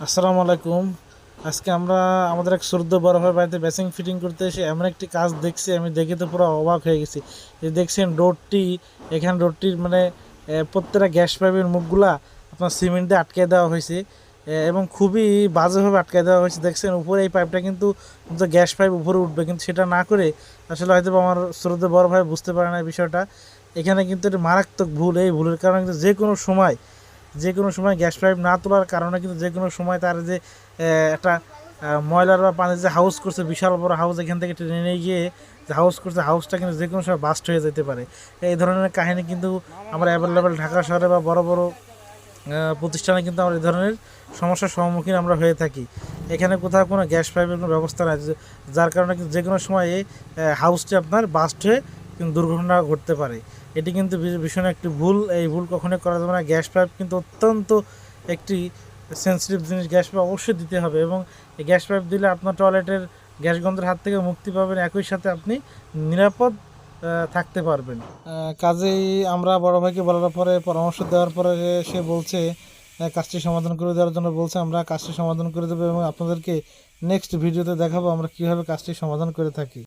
আসসালামু আলাইকুম। আজকে আমরা আমাদের এক শ্রদ্ধ বড় ভাইয়ের বাড়িতে বেসিং ফিটিং করতে এসে এমন একটি কাজ দেখছি, আমি দেখে তো পুরো অবাক হয়ে গেছি। যে দেখছেন ডোরটি, এখানে ডোরটির মানে প্রত্যেকটা গ্যাস পাইপের মুখগুলা আপনার সিমেন্ট দিয়ে আটকে দেওয়া হয়েছে, এবং খুবই বাজেভাবে আটকে দেওয়া হয়েছে। দেখছেন উপরে এই পাইপটা কিন্তু গ্যাস পাইপ উপরে উঠবে, কিন্তু সেটা না করে আসলে হয়তো আমার শ্রদ্ধ বড় ভাই বুঝতে পারে না এই বিষয়টা। এখানে কিন্তু এটা মারাত্মক ভুল। এই ভুলের কারণে কিন্তু যে কোনো সময় গ্যাস পাইপ না তোলার কারণে কিন্তু যে কোনো সময় তার যে একটা ময়লার বা পানির যে হাউস করছে, বিশাল বড় হাউস, এখান থেকে টেনে নিয়ে গিয়ে যে হাউস করছে, হাউসটা কিন্তু যে কোনো সময় বাস্ট হয়ে যেতে পারে। এই ধরনের কাহিনী কিন্তু আমরা অ্যাভেলেবেল ঢাকা শহরে বা বড় বড় প্রতিষ্ঠানে কিন্তু আমরা এই ধরনের সমস্যার সম্মুখীন আমরা হয়ে থাকি। এখানে কোথাও কোনো গ্যাস পাইপের কোনো ব্যবস্থা নাই, যার কারণে কিন্তু যে কোনো সময় এই হাউসটি আপনার বাস্ট হয়ে কিন্তু দুর্ঘটনা ঘটতে পারে। এটি কিন্তু ভীষণ একটি ভুল। এই ভুল কখনোই করা যাবে না। গ্যাস পাইপ কিন্তু অত্যন্ত একটি সেন্সিটিভ জিনিস। গ্যাস পাইপ অবশ্যই দিতে হবে, এবং এই গ্যাস পাইপ দিলে আপনার টয়লেটের গ্যাস গন্ধের হাত থেকে মুক্তি পাবেন, একই সাথে আপনি নিরাপদ থাকতে পারবেন। কাজেই আমরা বড় ভাইকে বলার পরে, পরামর্শ দেওয়ার পরে সে বলছে কাজটি সমাধান করে দেওয়ার জন্য বলছে। আমরা কাজটি সমাধান করে দেবো এবং আপনাদেরকে নেক্সট ভিডিওতে দেখাবো আমরা কীভাবে কাজটি সমাধান করে থাকি।